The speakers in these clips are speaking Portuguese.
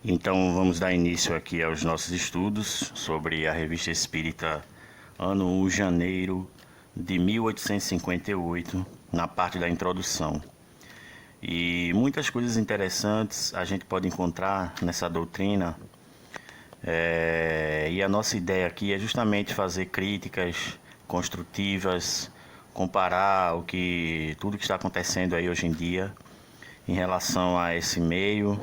Então vamos dar início aqui aos nossos estudos sobre a Revista Espírita ano 1, janeiro de 1858, na parte da introdução. E muitas coisas interessantes a gente pode encontrar nessa doutrina, e a nossa ideia aqui é justamente fazer críticas construtivas, comparar tudo que está acontecendo aí hoje em dia em relação a esse meio,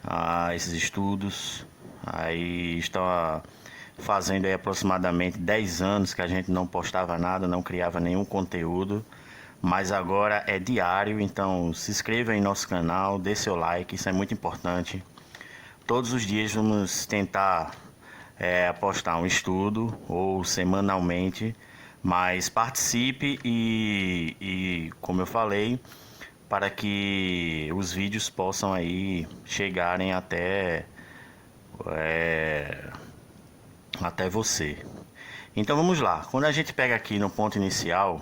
a esses estudos. Aí está fazendo aí aproximadamente 10 anos que a gente não postava nada, não criava nenhum conteúdo, mas agora é diário, então se inscreva em nosso canal, dê seu like, isso é muito importante. Todos os dias vamos tentar postar um estudo ou semanalmente, mas participe e como eu falei, para que os vídeos possam aí chegarem até você. Então vamos lá. Quando a gente pega aqui no ponto inicial,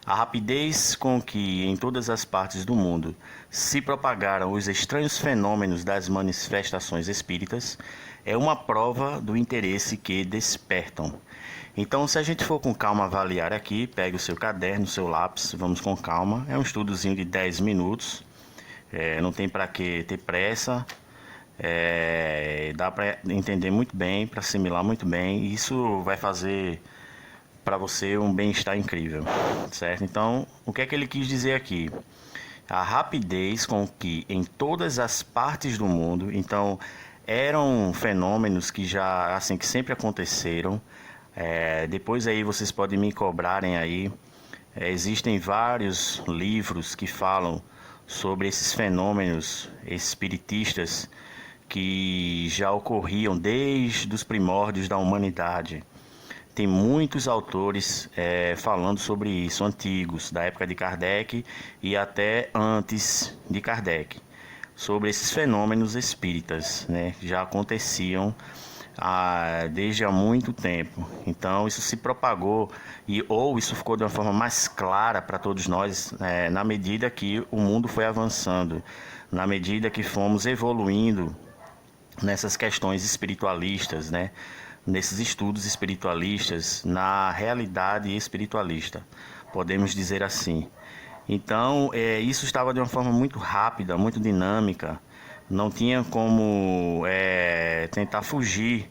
a rapidez com que em todas as partes do mundo se propagaram os estranhos fenômenos das manifestações espíritas é uma prova do interesse que despertam. Então, se a gente for com calma avaliar aqui, pegue o seu caderno, o seu lápis, vamos com calma. É um estudozinho de 10 minutos, não tem para que ter pressa, dá para entender muito bem, para assimilar muito bem. E isso vai fazer para você um bem-estar incrível, certo? Então, o que é que ele quis dizer aqui? A rapidez com que em todas as partes do mundo, então eram fenômenos que já assim que sempre aconteceram. Depois aí vocês podem me cobrarem aí. Existem vários livros que falam sobre esses fenômenos espiritistas que já ocorriam desde os primórdios da humanidade. Tem muitos autores falando sobre isso, antigos, da época de Kardec e até antes de Kardec, sobre esses fenômenos espíritas, né, que já aconteciam desde há muito tempo. Então isso se propagou ou isso ficou de uma forma mais clara para todos nós na medida que o mundo foi avançando, na medida que fomos evoluindo nessas questões espiritualistas, né? Nesses estudos espiritualistas, na realidade espiritualista, podemos dizer assim. Então, isso estava de uma forma muito rápida, muito dinâmica, não tinha como tentar fugir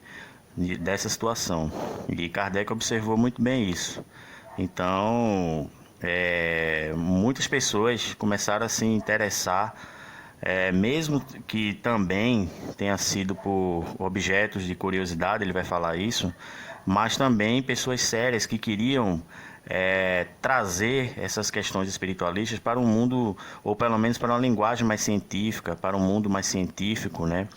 dessa situação. E Kardec observou muito bem isso. Então, muitas pessoas começaram a se interessar, mesmo que também tenha sido por objetos de curiosidade, ele vai falar isso, mas também pessoas sérias que queriam trazer essas questões espiritualistas para um mundo, ou pelo menos para uma linguagem mais científica, para um mundo mais científico, né?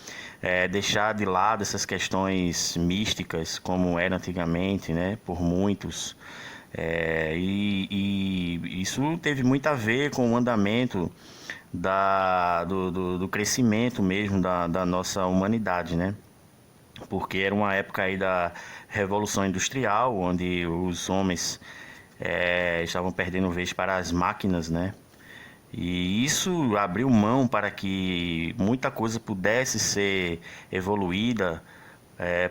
Deixar de lado essas questões místicas, como era antigamente, né? Por muitos. E isso teve muito a ver com o andamento do crescimento mesmo da nossa humanidade, né? Porque era uma época aí da Revolução Industrial, onde os homens estavam perdendo vez para as máquinas, né? E isso abriu mão para que muita coisa pudesse ser evoluída,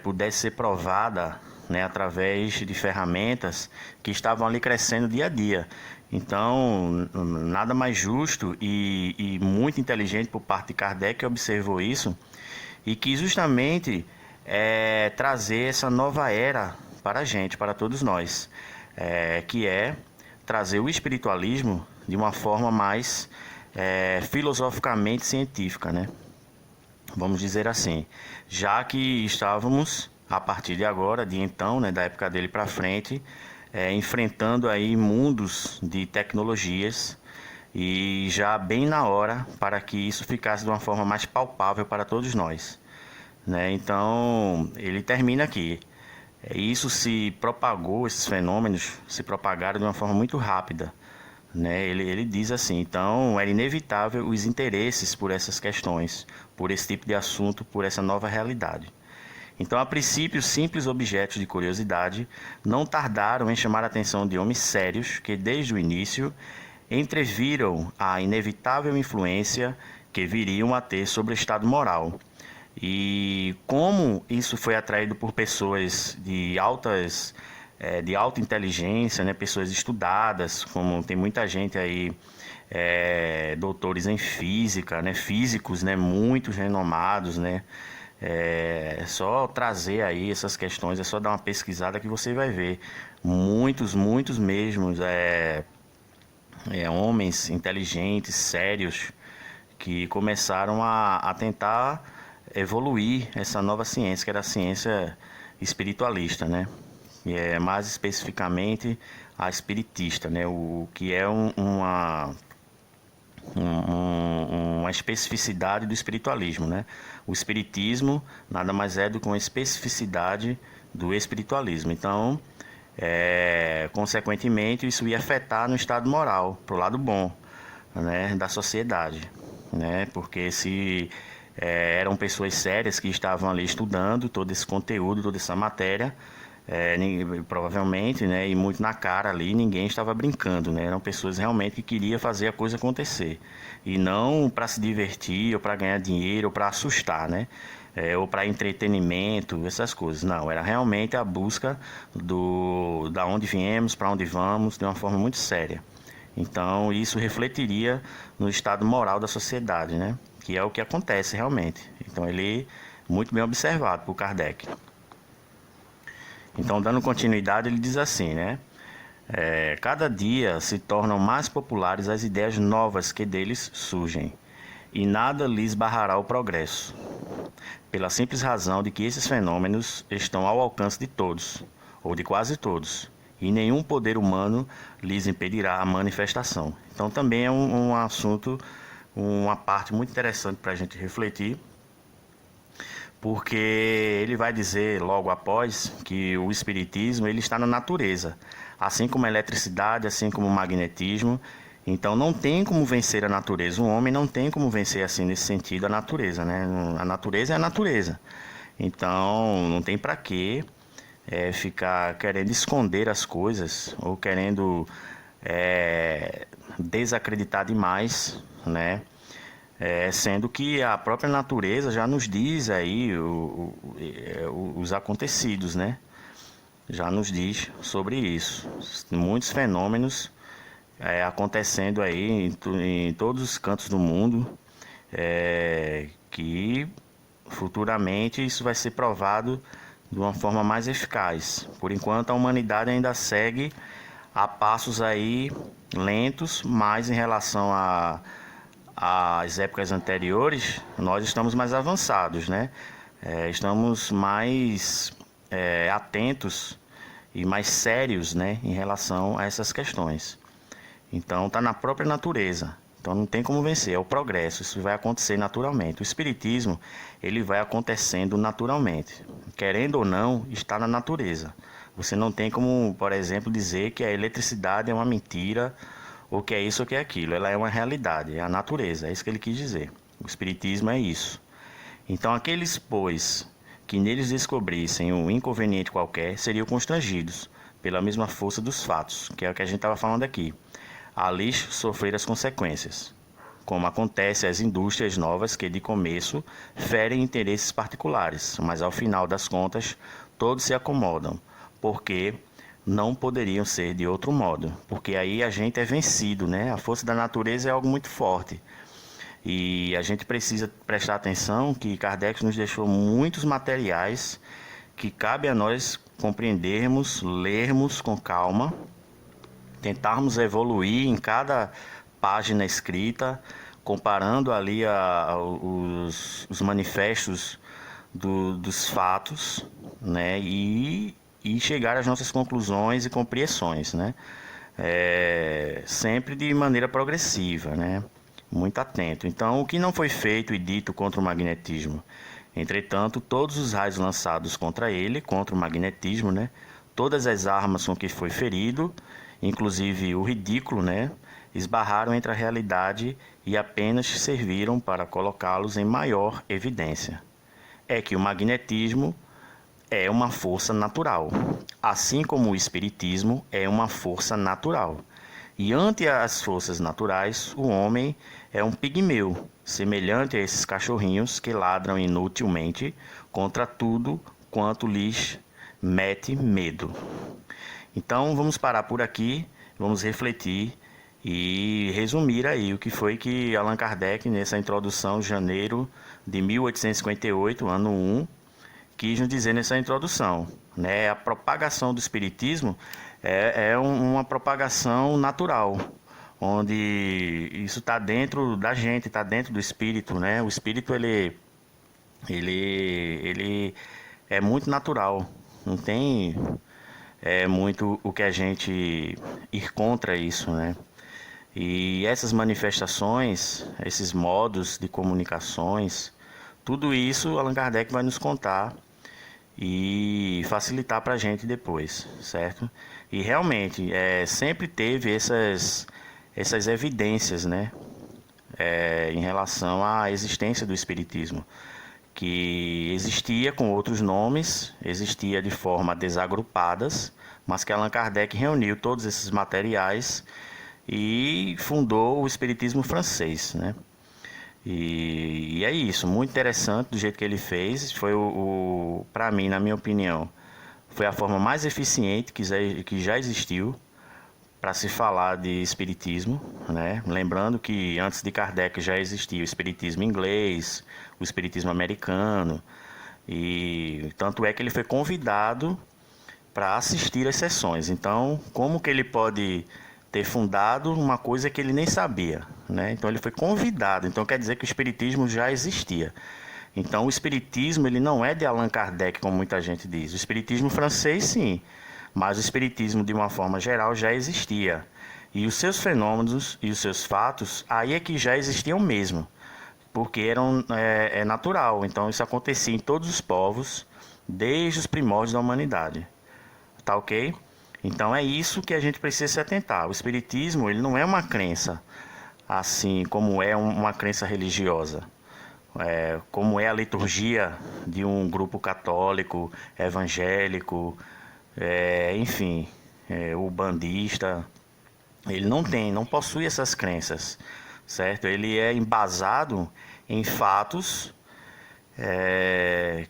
pudesse ser provada, né, através de ferramentas que estavam ali crescendo dia a dia. Então, nada mais justo e muito inteligente por parte de Kardec que observou isso e quis justamente trazer essa nova era para a gente, para todos nós, que é trazer o espiritualismo de uma forma mais filosoficamente científica, né? Vamos dizer assim, já que estávamos a partir de agora, de então, né, da época dele para frente, enfrentando aí mundos de tecnologias e já bem na hora para que isso ficasse de uma forma mais palpável para todos nós, né? Então ele termina aqui. Isso se propagou, esses fenômenos se propagaram de uma forma muito rápida, né? Ele diz assim, então era inevitável os interesses por essas questões, por esse tipo de assunto, por essa nova realidade. Então, a princípio, simples objetos de curiosidade não tardaram em chamar a atenção de homens sérios que, desde o início, entreviram a inevitável influência que viriam a ter sobre o estado moral E como isso foi atraído por pessoas de alta inteligência, né? Pessoas estudadas, como tem muita gente aí, doutores em física, né? Físicos, né? Muito renomados, né? É só trazer aí essas questões, é só dar uma pesquisada que você vai ver. Muitos mesmos, homens inteligentes, sérios, que começaram a tentar evoluir essa nova ciência, que era a ciência espiritualista, né? E é mais especificamente a espiritista, né? O que é uma especificidade do espiritualismo, né? O espiritismo nada mais é do que uma especificidade do espiritualismo. Então, consequentemente, isso ia afetar no estado moral, pro lado bom, né, da sociedade, né? Porque se eram pessoas sérias que estavam ali estudando todo esse conteúdo, toda essa matéria, provavelmente, né, e muito na cara ali, ninguém estava brincando, né? Eram pessoas realmente que queriam fazer a coisa acontecer e não para se divertir ou para ganhar dinheiro ou para assustar, né? Ou para entretenimento, essas coisas. Não, era realmente a busca da onde viemos, para onde vamos, de uma forma muito séria. Então, isso refletiria no estado moral da sociedade, né? Que é o que acontece realmente. Então, ele muito bem observado por Kardec. Então, dando continuidade, ele diz assim, né? Cada dia se tornam mais populares as ideias novas que deles surgem, e nada lhes barrará o progresso, pela simples razão de que esses fenômenos estão ao alcance de todos, ou de quase todos, e nenhum poder humano lhes impedirá a manifestação. Então também é um assunto, uma parte muito interessante para a gente refletir, porque ele vai dizer logo após que o espiritismo ele está na natureza, assim como a eletricidade, assim como o magnetismo. Então não tem como vencer a natureza. Um homem não tem como vencer assim nesse sentido a natureza, né? A natureza é a natureza. Então não tem para que ficar querendo esconder as coisas ou querendo desacreditar demais, né? Sendo que a própria natureza já nos diz aí os acontecidos, né? Já nos diz sobre isso. Muitos fenômenos acontecendo aí em todos os cantos do mundo, que futuramente isso vai ser provado de uma forma mais eficaz. Por enquanto a humanidade ainda segue a passos aí lentos, mas em relação às épocas anteriores, nós estamos mais avançados, né? Estamos mais atentos e mais sérios, né, em relação a essas questões. Então está na própria natureza. Então não tem como vencer, é o progresso, isso vai acontecer naturalmente. O espiritismo, ele vai acontecendo naturalmente. Querendo ou não, está na natureza. Você não tem como, por exemplo, dizer que a eletricidade é uma mentira, ou que é isso ou que é aquilo. Ela é uma realidade, é a natureza, é isso que ele quis dizer. O espiritismo é isso. Então aqueles, pois, que neles descobrissem um inconveniente qualquer, seriam constrangidos pela mesma força dos fatos, que é o que a gente estava falando aqui. Ali sofrer as consequências, como acontece às indústrias novas que de começo ferem interesses particulares, mas ao final das contas todos se acomodam, porque não poderiam ser de outro modo, porque aí a gente é vencido, né? A força da natureza é algo muito forte. E a gente precisa prestar atenção que Kardec nos deixou muitos materiais que cabe a nós compreendermos, lermos com calma, tentarmos evoluir em cada página escrita, comparando ali os manifestos dos fatos, né? E chegar às nossas conclusões e compreensões, né? Sempre de maneira progressiva, né? Muito atento. Então, o que não foi feito e dito contra o magnetismo? Entretanto, todos os raios lançados contra ele, contra o magnetismo, né? Todas as armas com que foi ferido, inclusive o ridículo, né? Esbarraram entre a realidade e apenas serviram para colocá-los em maior evidência. É que o magnetismo é uma força natural, assim como o espiritismo é uma força natural. E ante as forças naturais, o homem é um pigmeu, semelhante a esses cachorrinhos que ladram inutilmente contra tudo quanto lhes mete medo. Então vamos parar por aqui, vamos refletir e resumir aí o que foi que Allan Kardec, nessa introdução, janeiro de 1858, ano 1, quis nos dizer nessa introdução. Né? A propagação do Espiritismo é uma propagação natural, onde isso está dentro da gente, está dentro do espírito, né? O espírito ele é muito natural, não tem muito o que a gente ir contra isso, né? E essas manifestações, esses modos de comunicações, tudo isso Allan Kardec vai nos contar e facilitar para a gente depois, certo? E realmente sempre teve essas evidências, né? Em relação à existência do Espiritismo, que existia com outros nomes, existia de forma desagrupadas, mas que Allan Kardec reuniu todos esses materiais e fundou o Espiritismo francês, né? E é isso, muito interessante do jeito que ele fez. Foi para mim, na minha opinião, foi a forma mais eficiente que já existiu para se falar de espiritismo, né? Lembrando que antes de Kardec já existia o espiritismo inglês, o espiritismo americano, e tanto é que ele foi convidado para assistir às sessões. Então, como que ele pode ter fundado uma coisa que ele nem sabia, né? Então ele foi convidado. Então quer dizer que o espiritismo já existia. Então o espiritismo ele não é de Allan Kardec, como muita gente diz. O espiritismo francês sim, mas o espiritismo de uma forma geral já existia. E os seus fenômenos e os seus fatos aí é que já existiam mesmo, porque é natural. Então isso acontecia em todos os povos desde os primórdios da humanidade. Tá ok? Então é isso que a gente precisa se atentar. O espiritismo ele não é uma crença assim como é uma crença religiosa, como é a liturgia de um grupo católico, evangélico, enfim, o bandista. Ele não possui essas crenças, certo? Ele é embasado em fatos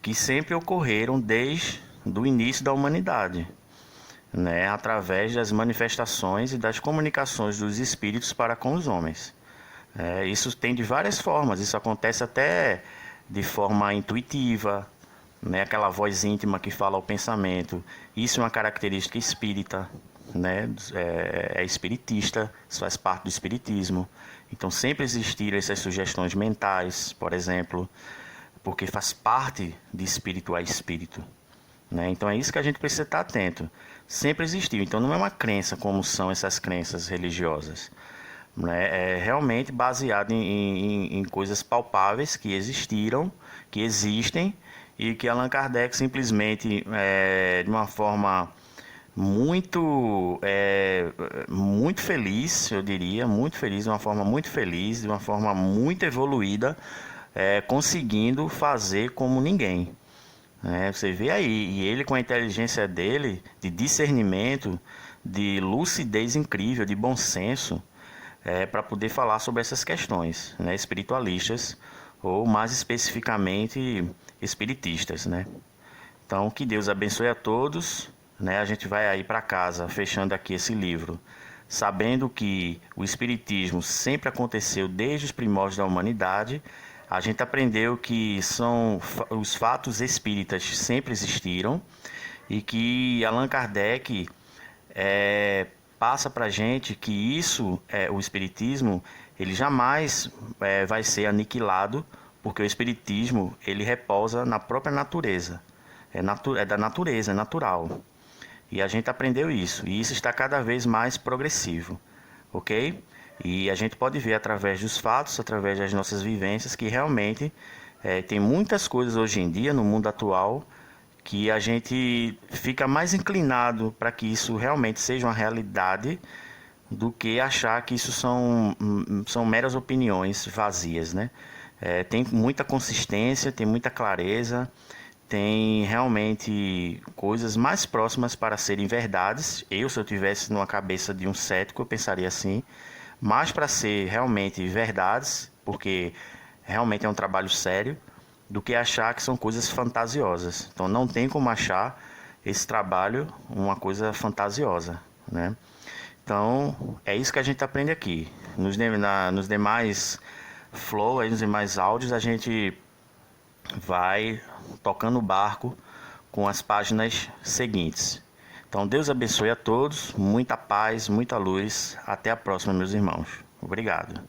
que sempre ocorreram desde o início da humanidade, né, através das manifestações e das comunicações dos espíritos para com os homens. Isso tem de várias formas, isso acontece até de forma intuitiva, né, aquela voz íntima que fala ao pensamento. Isso é uma característica espírita, né, é espiritista, isso faz parte do espiritismo. Então sempre existiram essas sugestões mentais, por exemplo, porque faz parte de espírito a espírito. Né? Então é isso que a gente precisa estar atento. Sempre existiu. Então não é uma crença como são essas crenças religiosas. Né? É realmente baseado em coisas palpáveis que existiram, que existem e que Allan Kardec simplesmente, de uma forma muito feliz, eu diria, muito feliz, de uma forma muito feliz, de uma forma muito evoluída, conseguindo fazer como ninguém. Você vê aí, e ele com a inteligência dele, de discernimento, de lucidez incrível, de bom senso, para poder falar sobre essas questões, né, espiritualistas, ou mais especificamente espiritistas, né? Então, que Deus abençoe a todos, né? A gente vai aí para casa, fechando aqui esse livro, sabendo que o espiritismo sempre aconteceu desde os primórdios da humanidade. A gente aprendeu que os fatos espíritas sempre existiram e que Allan Kardec passa para a gente que o espiritismo, ele jamais vai ser aniquilado, porque o espiritismo ele repousa na própria natureza, é da natureza, é natural. E a gente aprendeu isso, e isso está cada vez mais progressivo, ok? E a gente pode ver através dos fatos, através das nossas vivências, que realmente tem muitas coisas hoje em dia no mundo atual que a gente fica mais inclinado para que isso realmente seja uma realidade do que achar que isso são meras opiniões vazias, né? Tem muita consistência, tem muita clareza, tem realmente coisas mais próximas para serem verdades. Se eu tivesse numa cabeça de um cético, eu pensaria assim, mais para ser realmente verdades, porque realmente é um trabalho sério, do que achar que são coisas fantasiosas. Então não tem como achar esse trabalho uma coisa fantasiosa, né? Então é isso que a gente aprende aqui. Nos demais flow, aí, nos demais áudios, a gente vai tocando o barco com as páginas seguintes. Então Deus abençoe a todos, muita paz, muita luz. Até a próxima, meus irmãos. Obrigado.